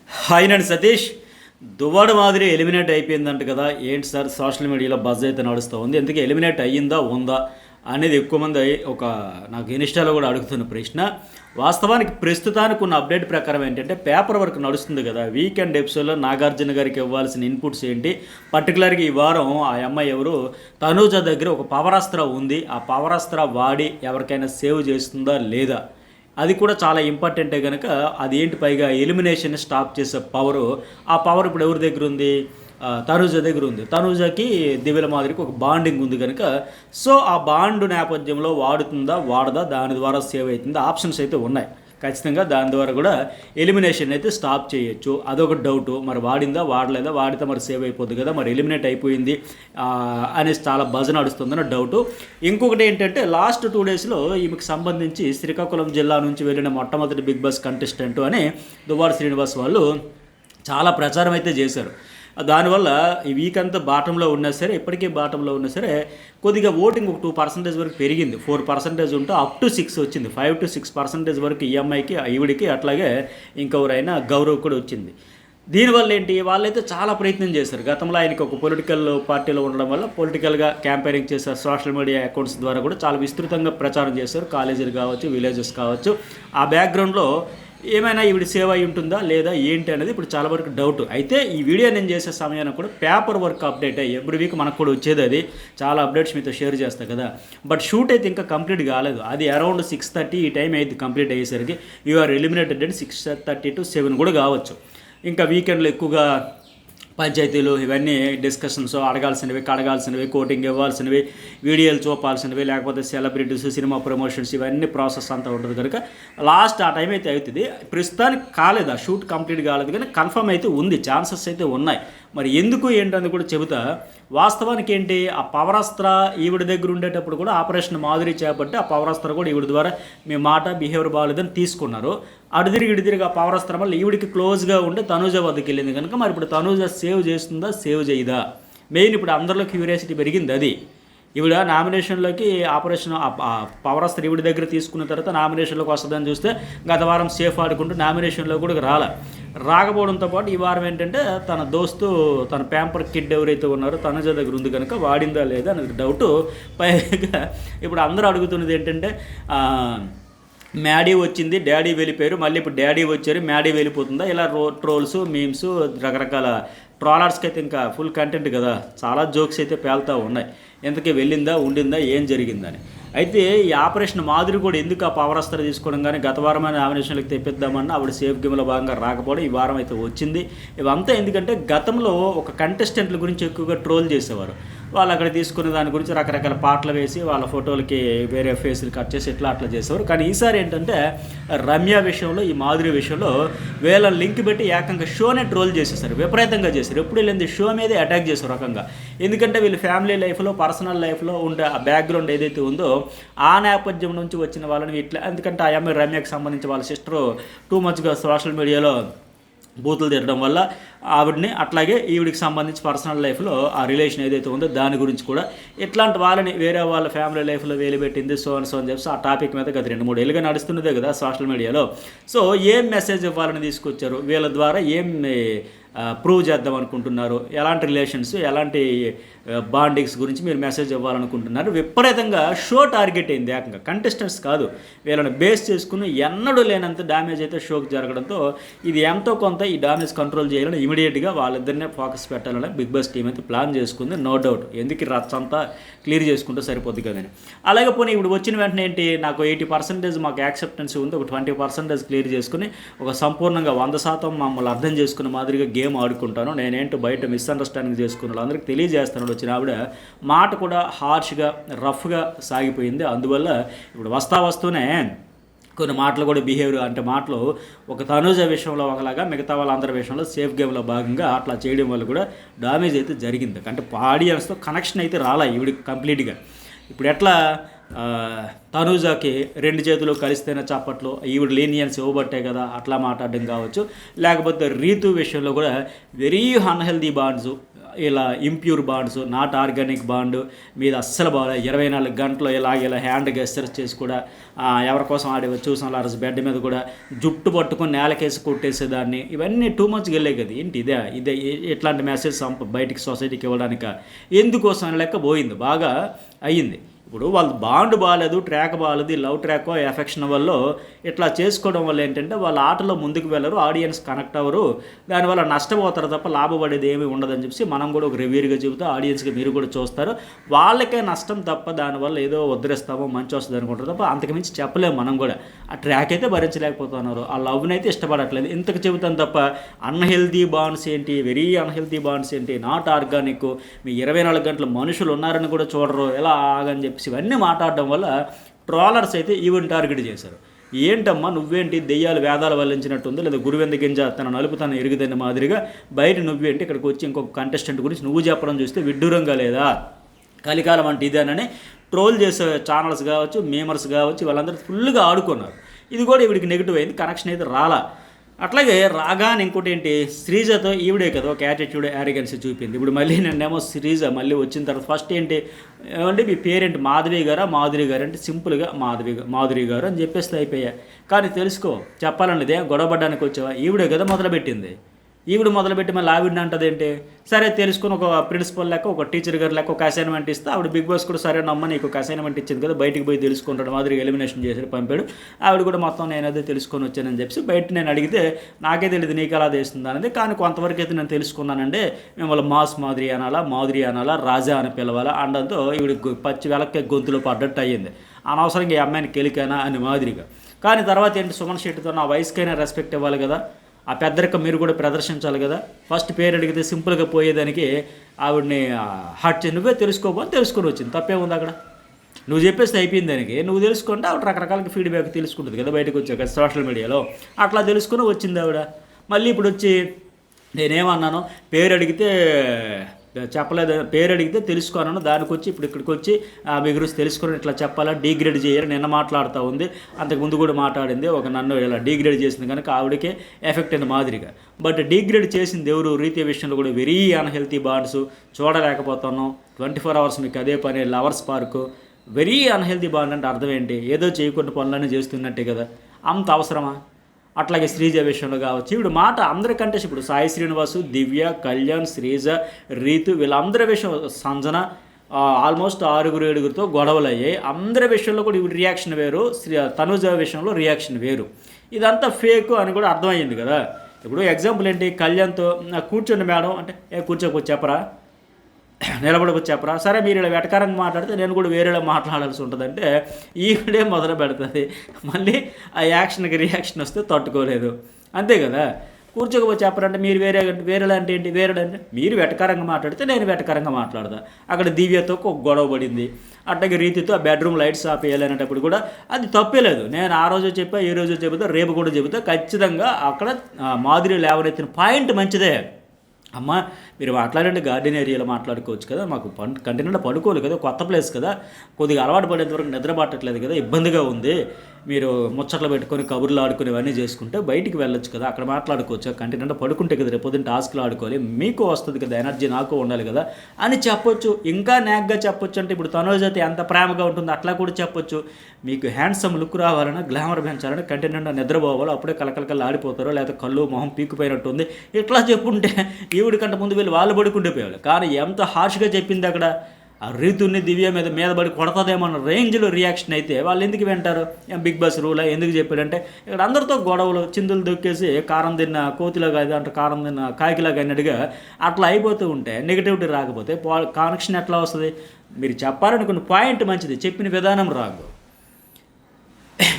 Hi అండి సతీష్. దువ్వాడ మాదిరి eliminate అయిపోయిందంట కదా, ఏంటి సార్ సోషల్ మీడియాలో బజ్ అయితే నడుస్తూ ఉంది. ఎందుకు ఎలిమినేట్ అయ్యిందా ఉందా అనేది ఎక్కువ మంది నాకు ఇన్స్టాలో కూడా అడుగుతున్న ప్రశ్న. వాస్తవానికి ప్రస్తుతానికి ఉన్న అప్డేట్ ప్రకారం ఏంటంటే పేపర్ వర్క్ నడుస్తుంది కదా, వీకెండ్ ఎపిసోడ్లో నాగార్జున గారికి ఇవ్వాల్సిన ఇన్పుట్స్ ఏంటి, పర్టికులర్గా ఈ వారం ఆ అమ్మాయి ఎవరు తనూజ దగ్గర ఒక పవరాస్త్ర ఉంది, ఆ పవరాస్త్ర వాడి ఎవరికైనా సేవ్ చేస్తుందా లేదా, అది కూడా చాలా ఇంపార్టెంటే కనుక అది ఏంటి, పైగా ఎలిమినేషన్ స్టాప్ చేసే పవరు, ఆ పవర్ ఇప్పుడు ఎవరి దగ్గర ఉంది, తనూజ దగ్గర ఉంది. తనూజకి దివ్యల మాదిరికి ఒక బాండింగ్ ఉంది కనుక సో ఆ బాండ్ నేపథ్యంలో వాడుతుందా వాడదా, దాని ద్వారా సేవ్ అవుతుందా, ఆప్షన్స్ అయితే ఉన్నాయి. ఖచ్చితంగా దాని ద్వారా కూడా ఎలిమినేషన్ అయితే స్టాప్ చేయొచ్చు. అదొక డౌటు. మరి వాడిందా వాడలేదా, వాడితే మరి సేవ్ అయిపోద్ది కదా, మరి ఎలిమినేట్ అయిపోయింది అనేసి చాలా బజ్ నడుస్తుందని డౌటు. ఇంకొకటి ఏంటంటే లాస్ట్ 2 డేస్లో ఈమెకు సంబంధించి శ్రీకాకుళం జిల్లా నుంచి వెళ్ళిన మొట్టమొదటి బిగ్ బాస్ కంటెస్టెంట్ అని దువ్వాడ శ్రీనివాస్ వాళ్ళు చాలా ప్రచారం అయితే చేశారు. దానివల్ల ఈ వీక్ అంతా బాటంలో ఉన్నా సరే, ఇప్పటికీ బాటంలో ఉన్నా సరే, కొద్దిగా ఓటింగ్ ఒక 2% వరకు పెరిగింది. 4% ఉంటే అప్ టు 6 వచ్చింది. 5 to 6% వరకు ఈఎంఐకి ఈవిడికి, అట్లాగే ఇంకెవరైనా గౌరవ్ కూడా వచ్చింది. దీనివల్ల ఏంటి, వాళ్ళైతే చాలా ప్రయత్నం చేశారు. గతంలో ఆయనకి ఒక పొలిటికల్ పార్టీలో ఉండడం వల్ల పొలిటికల్గా క్యాంపెయినింగ్ చేశారు. సోషల్ మీడియా అకౌంట్స్ ద్వారా కూడా చాలా విస్తృతంగా ప్రచారం చేశారు. కాలేజీలు కావచ్చు, విలేజెస్ కావచ్చు. ఆ బ్యాక్గ్రౌండ్లో ఏమైనా ఈవిడ సేవ్ అయి ఉంటుందా లేదా ఏంటి అనేది ఇప్పుడు చాలా వరకు డౌట్. అయితే ఈ వీడియో నేను చేసే సమయాన్ని కూడా paper work update every week మనకు కూడా వచ్చేది, అది చాలా అప్డేట్స్ మీతో షేర్ చేస్తాను కదా. బట్ షూట్ అయితే ఇంకా కంప్లీట్ కాలేదు. అది అరౌండ్ 6:30 ఈ టైం అయితే కంప్లీట్ అయ్యేసరికి యూ ఆర్ ఎలిమినేటెడ్ అని 6:30 to 7 కూడా కావచ్చు. ఇంకా వీకెండ్లో ఎక్కువగా పంచాయతీలు ఇవన్నీ డిస్కషన్స్, అడగాల్సినవి కడగాల్సినవి, కోటింగ్ ఇవ్వాల్సినవి, వీడియోలు చూపాల్సినవి, లేకపోతే సెలబ్రిటీస్, సినిమా ప్రమోషన్స్, ఇవన్నీ ప్రాసెస్ అంతా ఉంటుంది కనుక లాస్ట్ ఆ టైం అయితే అవుతుంది. ప్రస్తుతానికి కాలేదు, ఆ షూట్ కంప్లీట్ కాలేదు, కానీ కన్ఫర్మ్ అయితే ఉంది, ఛాన్సెస్ అయితే ఉన్నాయి. మరి ఎందుకు ఏంటని కూడా చెబుతా. వాస్తవానికి ఏంటి, ఆ పవరాస్త్ర ఈవిడ దగ్గర ఉండేటప్పుడు కూడా ఆపరేషన్ మాధురి చేపట్టి ఆ పవరాస్త్ర కూడా ఈవిడ ద్వారా మీ మాట బిహేవియర్ బాగాలేదని తీసుకున్నారు. ఇటు తిరిగి ఆ పవరాస్త్రం వల్ల ఈవిడికి క్లోజ్గా ఉండి తనూజ వద్దకు వెళ్ళింది కనుక మరి ఇప్పుడు తనూజ సేవ్ చేస్తుందా సేవ్ చేయదా, మెయిన్ ఇప్పుడు అందరిలో క్యూరియాసిటీ పెరిగింది. అది ఈవిడ నామినేషన్లోకి ఆపరేషన్ పవరాస్త్ర ఈవిడ దగ్గర తీసుకున్న తర్వాత నామినేషన్లోకి వస్తుందని చూస్తే గత వారం సేఫ్ ఆడుకుంటూ నామినేషన్లో కూడా రాకపోవడంతో పాటు ఈ వారం ఏంటంటే తన దోస్తు, తన ప్యాంపర్ కిడ్ ఎవరైతే ఉన్నారో తనజ దగ్గర ఉంది కనుక వాడిందా లేదా అనేది డౌటు. పైగా ఇప్పుడు అందరూ అడుగుతున్నది ఏంటంటే మ్యాడీ వచ్చింది, డాడీ వెళ్ళిపోయారు, మళ్ళీ ఇప్పుడు డాడీ వచ్చారు, మ్యాడీ వెళ్ళిపోతుందా, ఇలా ట్రోల్స్, మీమ్స్, రకరకాల ట్రాలర్స్కి అయితే ఇంకా ఫుల్ కంటెంట్ కదా, చాలా జోక్స్ అయితే పేలుతూ ఉన్నాయి. ఎంతకీ వెళ్ళిందా ఉండిందా ఏం జరిగిందని. అయితే ఈ ఆపరేషన్ మాదిరి కూడా ఎందుకు ఆ పవరాస్త్ర తీసుకోవడం, కానీ గత వారమైన నామినేషన్లకు తెప్పిద్దామన్నా ఆవిడ సేఫ్ గేమ్లో భాగంగా రాకపోవడం ఈ వారం అయితే వచ్చింది. ఇవంతా ఎందుకంటే గతంలో ఒక కంటెస్టెంట్ల గురించి ఎక్కువగా ట్రోల్ చేసేవారు. వాళ్ళు అక్కడ తీసుకునే దాని గురించి రకరకాల పాటలు వేసి వాళ్ళ ఫోటోలకి వేరే ఫేస్లు కట్ చేసి అట్లా చేసేవారు. కానీ ఈసారి ఏంటంటే రమ్య విషయంలో, ఈ మాధురి విషయంలో వీళ్ళ లింక్ పెట్టి ఏకంగా షోనే ట్రోల్ చేసేసారు, విపరీతంగా చేశారు. ఎప్పుడు వెళ్ళింది షో మీదే అటాక్ చేశారు రకంగా. ఎందుకంటే వీళ్ళు ఫ్యామిలీ లైఫ్లో, పర్సనల్ లైఫ్లో ఉండే ఆ బ్యాక్గ్రౌండ్ ఏదైతే ఉందో ఆ నేపథ్యం నుంచి వచ్చిన వాళ్ళని ఇట్లా, ఎందుకంటే ఆ అమ్మాయి రమ్యకి సంబంధించి వాళ్ళ సిస్టరు టూ మచ్గా సోషల్ మీడియాలో బూతులు తిరగడం వల్ల ఆవిడని, అట్లాగే ఈవిడికి సంబంధించి పర్సనల్ లైఫ్లో ఆ రిలేషన్ ఏదైతే ఉందో దాని గురించి కూడా ఇట్లాంటి వాళ్ళని వేరే వాళ్ళ ఫ్యామిలీ లైఫ్లో వేలిపెట్టింది సో అని చెప్పి ఆ టాపిక్ మీద గత 2-3 ఏళ్ళుగా నడుస్తున్నదే కదా సోషల్ మీడియాలో. సో ఏం మెసేజ్ ఇవ్వాలని తీసుకొచ్చారు, వీళ్ళ ద్వారా ఏం ప్రూవ్ చేద్దాం అనుకుంటున్నారు, ఎలాంటి రిలేషన్స్, ఎలాంటి బాండింగ్స్ గురించి మీరు మెసేజ్ ఇవ్వాలనుకుంటున్నారు. విపరీతంగా షో టార్గెట్ అయింది, ఏకంగా కంటెస్టెంట్స్ కాదు, వీళ్ళని బేస్ చేసుకుని ఎన్నడూ లేనంత డ్యామేజ్ అయితే షోకి జరగడంతో ఇది ఎంతో కొంత ఈ డ్యామేజ్ కంట్రోల్ చేయాలని ఇమీడియట్గా వాళ్ళిద్దరినే ఫోకస్ పెట్టాలని బిగ్ బాస్ టీం అయితే ప్లాన్ చేసుకుంది. నో డౌట్, ఎందుకు రచ్చ అంతా క్లియర్ చేసుకుంటే సరిపోద్ది కదండి. అలాగే పోనీ ఇప్పుడు వచ్చిన వెంటనే ఏంటి, నాకు 80% మాకు యాక్సెప్టెన్స్ ఉంది, ఒక 20% క్లియర్ చేసుకుని ఒక సంపూర్ణంగా 100% మమ్మల్ని అర్థం చేసుకున్న మాదిరిగా గేమ్ ఆడుకుంటాను, నేనేంటో బయట మిస్అండర్స్టాండింగ్ చేసుకున్న వాళ్ళందరికీ తెలియజేస్తాను వచ్చిన ఆవిడ మాట కూడా హార్ష్గా, రఫ్గా సాగిపోయింది. అందువల్ల ఇప్పుడు వస్తూనే కొన్ని మాటలు కూడా బిహేవియర్ అంటే మాటలు ఒక తనూజ విషయంలో ఒకలాగా, మిగతా వాళ్ళందరి విషయంలో సేఫ్ గేమ్లో భాగంగా అట్లా చేయడం వల్ల కూడా డ్యామేజ్ అయితే జరిగింది. అంటే ఆడియన్స్తో కనెక్షన్ అయితే రాలే ఈవిడికి కంప్లీట్గా. ఇప్పుడు ఎట్లా తనూజకి 2 చేతులు కలిస్తేనే చప్పట్లు, ఈవిడ లీనియన్స్ ఇవ్వబట్టే కదా అట్లా మాట్లాడడం కావచ్చు, లేకపోతే రీతు విషయంలో కూడా వెరీ అన్హెల్దీ బాండ్స్, ఇలా impure bonds, not organic bond మీద అస్సలు బాగా 24 గంటలు ఇలా హ్యాండ్ గెస్చర్స్ చేసి కూడా ఎవరి కోసం ఆడే చూసాం అరసి బెడ్ మీద కూడా జుట్టు పట్టుకొని నేలకేసి కొట్టేసేదాన్ని, ఇవన్నీ టూ మచ్గా వెళ్ళాయి కదా. ఏంటి ఇదే ఇట్లాంటి మెసేజ్ బయటికి సొసైటీకి ఇవ్వడానిక ఎందుకోసం అని లెక్క పోయింది, బాగా అయ్యింది. ఇప్పుడు వాళ్ళు బాండ్ బాగాలేదు, ట్రాక్ బాగాలేదు, ఈ లవ్ ట్రాక్ ఎఫెక్షన్ వల్ల ఇట్లా చేసుకోవడం వల్ల ఏంటంటే వాళ్ళ ఆటలో ముందుకు వెళ్ళరు, ఆడియన్స్ కనెక్ట్ అవ్వరు, దానివల్ల నష్టపోతారు తప్ప లాభపడేది ఏమీ ఉండదని చెప్పి మనం కూడా ఒక రివ్యూగా చెబుతూ ఆడియన్స్కి మీరు కూడా చూస్తారు, వాళ్ళకే నష్టం తప్ప దానివల్ల ఏదో వదిలేస్తామో మంచి వస్తుంది అనుకుంటారు తప్ప అంతకుమించి చెప్పలేము. మనం కూడా ఆ ట్రాక్ అయితే భరించలేకపోతున్నారు, ఆ లవ్ని అయితే ఇష్టపడట్లేదు, ఇంతకు చెబుతాను తప్ప అన్హెల్దీ బాండ్స్ ఏంటి, వెరీ అన్హెల్దీ బాండ్స్ ఏంటి, నాట్ ఆర్గానిక్, మీ 24 గంటలు మనుషులు ఉన్నారని కూడా చూడరు, ఎలా ఆగని చెప్పి ఇవన్నీ మాట్లాడడం వల్ల ట్రోలర్స్ అయితే ఈవెన్ టార్గెట్ చేశారు. ఏంటమ్మా నువ్వేంటి దెయ్యాలు వేదాలు వల్లించినట్టుంది, లేదా గురువెంద గింజ తన నలుపు తన ఎరుగుదన్న మాదిరిగా బయట నువ్వేంటి ఇక్కడికి వచ్చి ఇంకొక కంటెస్టెంట్ గురించి నువ్వు చెప్పడం చూస్తే విడ్డూరంగా లేదా, కలికాలం అంటే ఇదేనని ట్రోల్ చేసే ఛానల్స్ కావచ్చు, మేమర్స్ కావచ్చు, వాళ్ళందరూ ఫుల్గా ఆడుకున్నారు. ఇది కూడా ఇవిడికి నెగిటివ్ అయింది, కనెక్షన్ అయితే రాలా. అట్లాగే రాగానే ఇంకోటి ఏంటి, శ్రీజతో ఈవిడే కదా ఒక యాటిట్యూడ్ యారిగెన్సీ చూపింది. ఇప్పుడు మళ్ళీ నిన్నేమో శ్రీజ మళ్ళీ వచ్చిన తర్వాత ఫస్ట్ ఏంటి ఏమంటే మీ పేరేంటి మాధవి గారా మాధురి గారు అంటే సింపుల్గా మాధురి గారు అని చెప్పేస్తే అయిపోయా. కానీ తెలుసుకో చెప్పాలన్నదే గొడవపడడానికి వచ్చావా, ఈవిడే కదా మొదలుపెట్టింది, ఈవిడ మొదలుపెట్టి మళ్ళీ ఆవిడని అంటది ఏంటి, సరే తెలుసుకుని ఒక ప్రిన్సిపల్ లెక్క ఒక టీచర్ గారు లెక్క ఒక అసైన్మెంట్ ఇస్తే ఆవిడ బిగ్ బాస్ కూడా సరే నమ్మ నీకు ఒక అసైన్మెంట్ ఇచ్చింది కదా బయటికి పోయి తెలుసుకుంటాడు మాదిరిగా ఎలిమినేషన్ చేసి పంపాడు, ఆవిడ కూడా మొత్తం నేను అదే తెలుసుకొని వచ్చానని చెప్పి బయట నేను అడిగితే నాకే తెలియదు నీకు ఎలా తెలుస్తుంది అనేది, కానీ కొంతవరకు అయితే నేను తెలుసుకున్నానంటే మిమ్మల్ని మాధురి అనాలా రాజా అని పిలవాలా అనడంతో ఈవిడ పచ్చి వెలక్కే గొంతులో పడ్డట్టు అయ్యింది. అనవసరంగా ఈ అమ్మాయిని కెలికానా అని మాదిరిగా. కానీ తర్వాత ఏంటి సుమన్ శెట్టితో నా వయసుకైనా రెస్పెక్ట్ ఇవ్వాలి కదా, ఆ పెద్దరికం మీరు కూడా ప్రదర్శించాలి కదా, ఫస్ట్ పేరు అడిగితే సింపుల్గా పోయేదానికి ఆవిడని హట్ చేసి నువ్వే తెలుసుకోబోని తెలుసుకొని వచ్చింది, తప్పే ఉంది అక్కడ, నువ్వు చెప్పేస్తే అయిపోయింది దానికి, నువ్వు తెలుసుకుంటే ఆవిడ రకరకాల ఫీడ్బ్యాక్ తెలుసుకుంటుంది కదా బయటకు వచ్చాక సోషల్ మీడియాలో, అట్లా తెలుసుకుని వచ్చింది ఆవిడ. మళ్ళీ ఇప్పుడు వచ్చి నేనేమన్నాను పేరు అడిగితే చెప్పలేదు, పేరు అడిగితే తెలుసుకోను, దానికి వచ్చి ఇప్పుడు ఇక్కడికి వచ్చి మీ గురించి తెలుసుకొని ఇట్లా చెప్పాలా డీగ్రేడ్ చేయరు, నిన్న మాట్లాడుతూ ఉంది, అంతకుముందు కూడా మాట్లాడింది ఒక నన్ను ఇలా డీగ్రేడ్ చేసింది కనుక ఆవిడకే ఎఫెక్ట్ అయిన మాదిరిగా. బట్ డీగ్రేడ్ చేసింది ఎవరు, రీతి విషయంలో కూడా వెరీ అన్హెల్తీ బాండ్స్ చూడలేకపోతున్నాం, 24 hours మీకు అదే పని, lovers park, very unhealthy bond అంటే అర్థం ఏంటి, ఏదో చేయకుండా పనులన్నీ చేస్తున్నట్టే కదా, అంత అవసరమా. అట్లాగే శ్రీజ విషయంలో కావచ్చు, ఇప్పుడు మాట అందరికంటే ఇప్పుడు సాయి శ్రీనివాసు, దివ్య, కళ్యాణ్, శ్రీజ, రీతు వీళ్ళందరి విషయం, సంజన ఆల్మోస్ట్ 6-7 గొడవలు అయ్యాయి, అందరి విషయంలో కూడా ఇప్పుడు రియాక్షన్ వేరు, తనుజ విషయంలో రియాక్షన్ వేరు, ఇదంతా ఫేక్ అని కూడా అర్థమయ్యింది కదా. ఇప్పుడు ఎగ్జాంపుల్ ఏంటి, కళ్యాణ్తో కూర్చోండి మేడం అంటే కూర్చోకపోతే చెప్పరా, నిలబడకపోతే చెప్పరా, సరే మీరు ఇలా వెటకారంగా మాట్లాడితే నేను కూడా వేరేలా మాట్లాడాల్సి ఉంటుందంటే ఈవిడే మొదలు పెడుతుంది, మళ్ళీ ఆ యాక్షన్కి రియాక్షన్ వస్తే తట్టుకోలేదు, అంతే కదా. కూర్చోకపోతే చెప్పరంటే మీరు వేరేలా అంటే ఏంటి, వేరేడంటే మీరు వెటకారంగా మాట్లాడితే నేను వెటకారంగా మాట్లాడదా. అక్కడ దివ్యతో ఒక గొడవ పడింది, అట్లాగే రీతితో ఆ బెడ్రూమ్ లైట్స్ ఆపేయాలనేటప్పుడు కూడా అది తప్పేలేదు, నేను ఆ రోజు చెప్పా ఈ రోజు చెబుతా రేపు కూడా చెబుతా, ఖచ్చితంగా అక్కడ మాధురి లేవనెత్తిన పాయింట్ మంచిదే. అమ్మ మీరు మాట్లాడండి గార్డెన్ ఏరియాలో మాట్లాడుకోవచ్చు కదా, మాకు కంటిన్యూగా పడుకోవాలి కదా, కొత్త ప్లేస్ కదా, కొద్దిగా అలవాటు పడేంత వరకు నిద్ర పట్టట్లేదు కదా, ఇబ్బందిగా ఉంది, మీరు ముచ్చట్లు పెట్టుకొని కబుర్లు ఆడుకుని ఇవన్నీ చేసుకుంటే బయటికి వెళ్ళొచ్చు కదా, అక్కడ మాట్లాడుకోవచ్చు, కంటిన్యూగా పడుకుంటే కదా రేపు పొద్దున్న టాస్క్లు ఆడుకోవాలి, మీకు వస్తుంది కదా ఎనర్జీ నాకు ఉండాలి కదా అని చెప్పొచ్చు. ఇంకా నాగ్గా చెప్పొచ్చు అంటే ఇప్పుడు తనుజైతే ఎంత ప్రేమగా ఉంటుంది అట్లా కూడా చెప్పొచ్చు. మీకు హ్యాండ్సమ్ లుక్ రావాలన్నా గ్లామర్ పెంచాలని కంటిన్యూగా నిద్రపోవాలి, అప్పుడే కలకలకల్లా ఆడిపోతారో లేకపోతే కళ్ళు మొహం పీకుపోయినట్టు ఉంది ఇట్లా చెప్పుంటే ఈవిడి కంటే ముందు వీళ్ళు వాళ్ళు పడుకుండిపోయాలి. కానీ ఎంత హార్ష్గా చెప్పింది అక్కడ, ఆ రీతుని దివ్య మీద పడి కొడతాదేమన్న రేంజ్లో రియాక్షన్ అయితే వాళ్ళు ఎందుకు వింటారు. బిగ్ బాస్ రూల్ ఎందుకు చెప్పాడంటే ఇక్కడ అందరితో గొడవలు చిందులు దొక్కేసి కారం తిన్న కోతిలాగా అంటే కారం తిన్న కాకిలాగా అన్నట్టుగా అట్లా అయిపోతూ ఉంటే నెగిటివిటీ రాకపోతే కనెక్షన్ ఎట్లా వస్తుంది. మీరు చెప్పాలనుకున్న పాయింట్ మంచిది, చెప్పిన విధానం రాదు.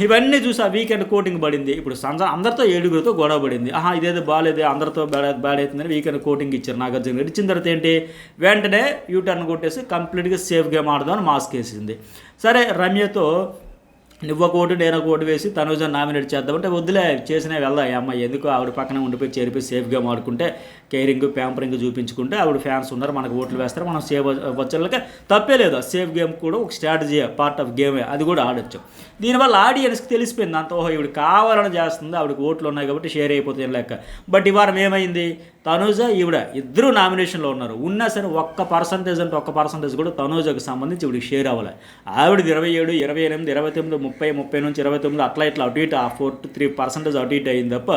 ఇవన్నీ చూసి ఆ వీకెండ్ కోటింగ్ పడింది. ఇప్పుడు అందరితో 7 గొడవ పడింది, ఇదేదో బాగాలేదు అందరితో బ్యాడ్ అవుతుందని వీకెండ్ కోటింగ్ ఇచ్చారు నాగార్జున గారు. ఇచ్చిన తర్వాత ఏంటి వెంటనే యూటర్న్ కొట్టేసి కంప్లీట్గా సేఫ్ గేమ్ ఆడదామని మాస్క్ వేసింది. సరే రమ్యతో నువ్వు ఒక ఓటు నేను ఒక ఓటు వేసి తనుజ నామినేట్ చేద్దామంటే వద్దులే చేసినా వెళ్దా అమ్మాయి ఎందుకు ఆవిడ పక్కన ఉండిపోయి చేరిపోయి సేఫ్గా ఆడుకుంటే కేరింగ్ ప్యాంపరింగ్ చూపించుకుంటే ఆవిడ ఫ్యాన్స్ ఉన్నారు మనకు ఓట్లు వేస్తారు మనం సేవ్ వచ్చేళ్ళకి తప్పే లేదు. సేఫ్ గేమ్ కూడా ఒక స్ట్రాటజీ పార్ట్ ఆఫ్ గేమే, అది కూడా ఆడొచ్చు. దీనివల్ల ఆడియన్స్కి తెలిసిపోయింది అంత ఇవిడ కావాలని చేస్తుంది, ఆవిడకి ఓట్లు ఉన్నాయి కాబట్టి షేర్ అయిపోతాయి లెక్క. బట్ ఈ వారం ఏమైంది తనూజ ఈవిడ ఇద్దరు నామినేషన్లో ఉన్నారు. ఉన్నా సరే ఒక్క పర్సంటేజ్ కూడా తనూజకు సంబంధించి ఈవిడికి షేర్ అవ్వాలి. ఆవిడది 27, 28, 29, 30 నుంచి 29 అట్లా ఇట్లా అటు ఇటు 4 to 3% అటు ఇటు అయింది తప్ప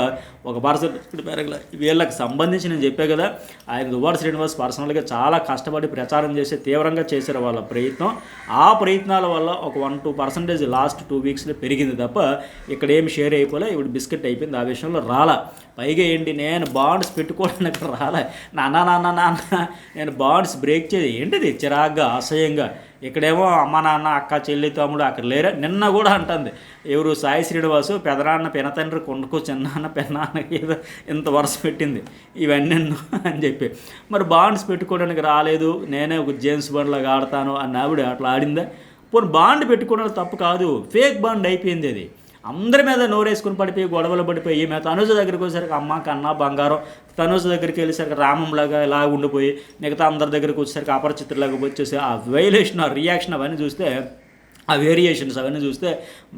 1% పెరగల. వీళ్ళకి సంబంధించి నేను చెప్పే కదా, ఆయన దువ్వాడ శ్రీనివాస్ పర్సనల్గా చాలా కష్టపడి ప్రచారం చేసి తీవ్రంగా చేశారు వాళ్ళ ప్రయత్నం. ఆ ప్రయత్నాల వల్ల ఒక 1-2% లాస్ట్ 2 వీక్స్లో పెరిగింది తప్ప ఇక్కడ ఏమి షేర్ అయిపోలే. ఇప్పుడు బిస్కెట్ అయిపోయింది, ఆ విషయంలో రాలా. పైగా ఏంటి, నేను బాండ్స్ పెట్టుకోవడానికి రాలే, నాన్న నేను బాండ్స్ బ్రేక్ చేసి ఏంటిది చిరాగ్గా అసహ్యంగా. ఇక్కడేమో అమ్మ నాన్న అక్క చెల్లి తమ్ముడు అక్కడ లేరా. నిన్న కూడా అంటుంది ఎవరు సాయి శ్రీనివాసు పెదనాన్న పెనతండ్రి కొండకు చిన్నాన్న పెన్నాన్నకి ఏదో ఇంత వరుస పెట్టింది ఇవన్నీ అని చెప్పి. మరి బాండ్స్ పెట్టుకోవడానికి రాలేదు, నేనే ఒక జేమ్స్ బాండ్లాగా ఆడతాను అని ఆవిడ అట్లా ఆడిందా? పోనీ బాండ్ పెట్టుకోవడం తప్పు కాదు, ఫేక్ బాండ్ అయిపోయింది అది. అందరి మీద నోరేసుకుని పడిపోయి గొడవలు పడిపోయి ఈమె తనుజ దగ్గరికి వచ్చేసరికి అమ్మ కన్నా బంగారం, తనుజ దగ్గరికి వెళ్ళేసరికి రామంలాగా ఇలా ఉండిపోయి మిగతా అందరి దగ్గరికి వచ్చేసరికి అపరిచితులాగా వచ్చేసి ఆ వైలేషన్, ఆ రియాక్షన్ అవన్నీ చూస్తే, ఆ వేరియేషన్స్ అవన్నీ చూస్తే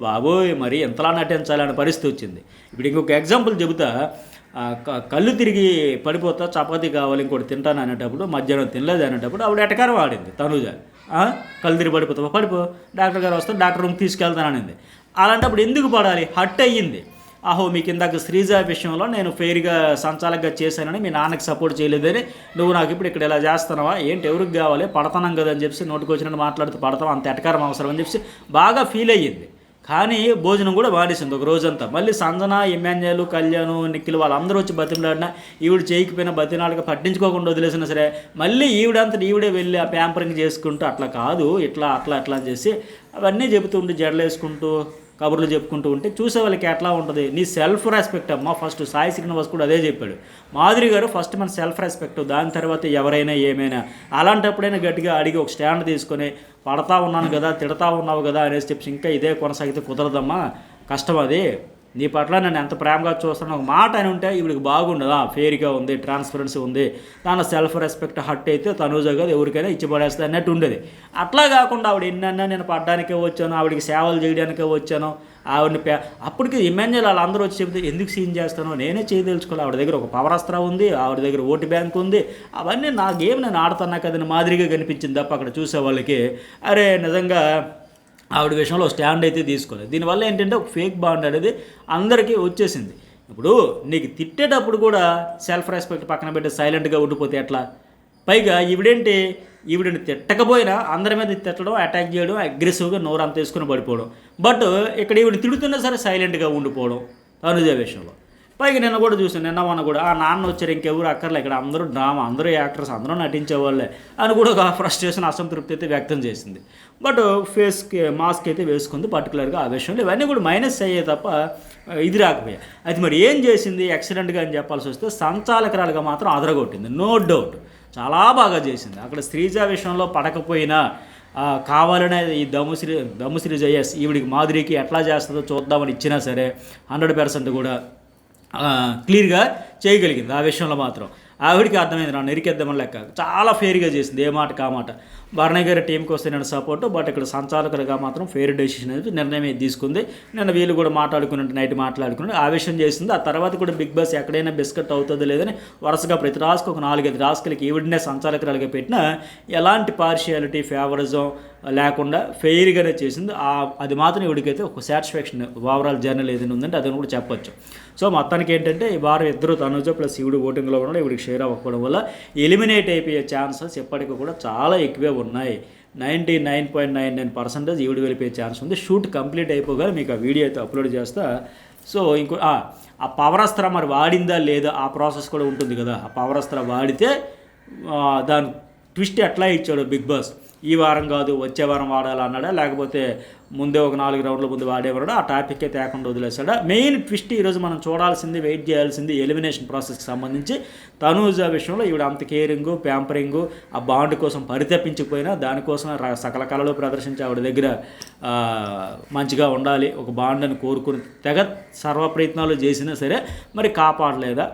బాబోయ్ మరి ఎంతలా నటించాలనే పరిస్థితి వచ్చింది. ఇప్పుడు ఇంకొక ఎగ్జాంపుల్ చెబుతా. కళ్ళు తిరిగి పడిపోతా చపాతీ కావాలి ఇంకోటి తింటాను అనేటప్పుడు, మధ్యాహ్నం తినలేదు అనేటప్పుడు ఆవిడ ఎటకారం ఆడింది తనుజ. కళ్ళు తిరిగి పడిపో డాక్టర్ గారు వస్తే డాక్టర్ రూమ్కి తీసుకెళ్తాననింది. అలాంటప్పుడు ఎందుకు పడాలి? హట్ అయ్యింది. ఆహో మీకు ఇందాక శ్రీజ విషయంలో నేను ఫెయిర్గా సంచాలకగా చేశానని మీ నాన్నకి సపోర్ట్ చేయలేదని నువ్వు నాకు ఇప్పుడు ఇక్కడ ఇలా చేస్తున్నావా ఏంటి, ఎవరికి కావాలి, పడతానం కదా అని చెప్పి నోటికి వచ్చినట్టు మాట్లాడుతూ పడతాం, అంత ఎటకారం అవసరం అని చెప్పి బాగా ఫీల్ అయ్యింది. కానీ భోజనం కూడా మానేసింది ఒక రోజంతా. మళ్ళీ సంజన, ఎమ్మెన్యేలు, కళ్యాణ్, నిఖిల్ వాళ్ళందరూ వచ్చి బతిమలాడినా ఈవిడ చేయకపోయినా బతినాళ్ళకి పట్టించుకోకుండా వదిలేసినా సరే మళ్ళీ ఈవిడే వెళ్ళి ఆ ప్యాంపరింగ్ చేసుకుంటూ అట్లా కాదు ఇట్లా అని చేసి అవన్నీ చెబుతుంటే జడలు వేసుకుంటూ కబుర్లు చెప్పుకుంటూ ఉంటే చూసే వాళ్ళకి ఎట్లా ఉంటుంది. నీ సెల్ఫ్ రెస్పెక్ట్ అమ్మ. ఫస్ట్ సాయి శ్రీనివాస్ కూడా అదే చెప్పాడు. మాధురి గారు ఫస్ట్ మన సెల్ఫ్ రెస్పెక్ట్, దాని తర్వాత ఎవరైనా ఏమైనా. అలాంటప్పుడైనా గట్టిగా అడిగి ఒక స్టాండ్ తీసుకొని పడతా ఉన్నాను కదా, తిడతా ఉన్నావు కదా అనేసి చెప్పి ఇంకా ఇదే కొనసాగితే కుదరదమ్మా, కష్టం అది. నీ పట్ల నన్ను ఎంత ప్రేమగా చూస్తాను ఒక మాట అని ఉంటే ఇవిడికి బాగుండదా, ఫేర్గా ఉంది, ట్రాన్స్పరెన్సీ ఉంది, దాని సెల్ఫ్ రెస్పెక్ట్ హట్ అయితే తనూజ కదా ఎవరికైనా ఇచ్చి పడేస్తుంది అన్నట్టు ఉండేది. అట్లా కాకుండా ఆవిడ ఎన్నన్నా నేను పడ్డానికే వచ్చాను, ఆవిడకి సేవలు చేయడానికే వచ్చాను, ఆవిడని అప్పటికి ఎమ్మెన్యేలు వాళ్ళందరూ వచ్చి చెప్తే ఎందుకు సీన్ చేస్తానో నేనే చేయదలుచుకోవాలి. ఆవిడ దగ్గర ఒక పవర్ అస్త్రం ఉంది, ఆవిడ దగ్గర ఓటు బ్యాంక్ ఉంది, అవన్నీ నా గేమ్ నేను ఆడుతున్నా కదని మాదిరిగా కనిపించింది తప్ప అక్కడ చూసే వాళ్ళకి అరే నిజంగా ఆవిడ విషయంలో స్టాండ్ అయితే తీసుకోలేదు. దీనివల్ల ఏంటంటే ఒక ఫేక్ బాండ్ అనేది అందరికీ వచ్చేసింది. ఇప్పుడు నీకు తిట్టేటప్పుడు కూడా సెల్ఫ్ రెస్పెక్ట్ పక్కన పెట్టి సైలెంట్గా ఉండిపోతే ఎట్లా? పైగా ఈవిడని తిట్టకపోయినా అందరి మీద తిట్టడం, అటాక్ చేయడం, అగ్రెసివ్గా నోరు అంత వేసుకుని పడిపోవడం. బట్ ఇక్కడ ఈవిడ తిడుతున్నా సరే సైలెంట్గా ఉండిపోవడం తనుజ విషయంలో. పైగా నిన్న కూడా చూసాను, నిన్న మొన్న కూడా ఆ నాన్న వచ్చారు ఇంకెవరు అక్కర్లే, ఇక్కడ అందరూ డ్రామా, అందరూ యాక్టర్స్, అందరూ నటించేవాళ్ళే అని కూడా ఒక ఫ్రస్ట్రేషన్, అసంతృప్తి అయితే వ్యక్తం చేసింది. బట్ ఫేస్కి మాస్క్ అయితే వేసుకుంది పర్టికులర్గా ఆ విషయంలో. ఇవన్నీ కూడా మైనస్ అయ్యే తప్ప ఇది రాకపోయా. అయితే మరి ఏం చేసింది ఎక్సలెంట్గా అని చెప్పాల్సి వస్తే సంచాలకురాలుగా మాత్రం అదరగొట్టింది, నో డౌట్ చాలా బాగా చేసింది. అక్కడ శ్రీజ విషయంలో పడకపోయినా కావాలనే ఈ దమ్ము శ్రీజ ఎస్ ఈవిడికి మాధురికి ఎట్లా చేస్తుందో చూద్దామని ఇచ్చినా సరే 100% కూడా క్లియర్గా చేయగలిగింది. ఆ విషయంలో మాత్రం ఆవిడికి అర్థమైంది, నా నెరికేద్దామని లెక్క చాలా ఫేర్గా చేసింది, ఏ మాట కామాట. భరణి గారి టీంకి వస్తే నేను సపోర్టు, బట్ ఇక్కడ సంచాలకులుగా మాత్రం ఫేర్ డెసిషన్ అనేది నిర్ణయం తీసుకుంది. నిన్న వీళ్ళు కూడా మాట్లాడుకున్నట్టు నైట్ మాట్లాడుకుని ఆ విషయం చేసింది. ఆ తర్వాత కూడా బిగ్ బాస్ ఎక్కడైనా బిస్కెట్ అవుతుందో లేదని వరుసగా ప్రతి రాసుకు ఒక 4-5 రాసులకి ఈవిడనే సంచాలకురాలుగా పెట్టినా ఎలాంటి పార్షియాలిటీ, ఫేవరిజం లేకుండా ఫెయిర్గానే చేసింది. అది మాత్రం ఇవిడికైతే ఒక సాటిస్ఫాక్షన్ ఓవరాల్ జర్నల్ ఏదైనా ఉందంటే అదని కూడా చెప్పొచ్చు. సో మొత్తానికి ఏంటంటే ఈ వారం ఇద్దరు తనుజ ప్లస్ ఈవిడ ఓటింగ్లో ఉండడం, ఈవిడికి షేర్ అవ్వకపోవడం వల్ల ఎలిమినేట్ అయిపోయే ఛాన్సెస్ ఎప్పటికీ కూడా చాలా ఎక్కువే ఉన్నాయి. 99.99% ఈవిడ వెళ్ళిపోయే ఛాన్స్ ఉంది. షూట్ కంప్లీట్ అయిపోగానే మీకు ఆ వీడియో అయితే అప్లోడ్ చేస్తా. సో ఇంకో ఆ పవర్ అస్త్ర మరి వాడిందా లేదా ఆ ప్రాసెస్ కూడా ఉంటుంది కదా. ఆ పవర్ అస్త్ర వాడితే దాని ట్విస్ట్ ఎట్లా ఇచ్చాడు బిగ్ బాస్, ఈ వారం కాదు వచ్చే వారం వాడాలన్నాడా, లేకపోతే ముందే ఒక 4 రౌండ్ల ముందు వాడేవాడా, ఆ టాపిక్కే తేకుండా వదిలేశాడా? మెయిన్ ట్విస్ట్ ఈరోజు మనం చూడాల్సింది, వెయిట్ చేయాల్సింది ఎలిమినేషన్ ప్రాసెస్కి సంబంధించి. తనూజ విషయంలో ఈవిడ అంత కేరింగు, ప్యాంపరింగు, ఆ బాండ్ కోసం పరితపించిపోయినా దానికోసం సకల కళలు ప్రదర్శించి ఆవిడ దగ్గర మంచిగా ఉండాలి, ఒక బాండ్ అని కోరుకుని తెగ సర్వ ప్రయత్నాలు చేసినా సరే మరి కాపాడిందా,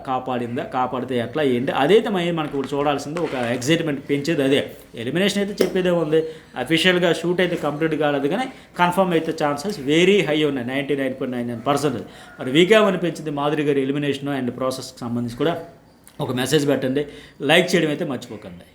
కాపాడితే ఎట్లా ఏంటి అదైతే మనకి ఇప్పుడు చూడాల్సింది. ఒక ఎగ్జైట్మెంట్ పెంచేది అదే. ఎలిమినేషన్ అయితే చెప్పేదే ఉంది, అఫీషియల్గా షూట్ అయితే కంప్లీట్ కాలేదు కానీ కన్ఫర్మ్ అయితే ఛాన్సెస్ వెరీ హై ఉన్నాయి, 99.99%. మరి వీకేమనిపించింది మాధురి గారి ఎలిమినేషన్ అండ్ ప్రాసెస్కి సంబంధించి కూడా ఒక మెసేజ్ పెట్టండి, లైక్ చేయడం అయితే మర్చిపోకండి.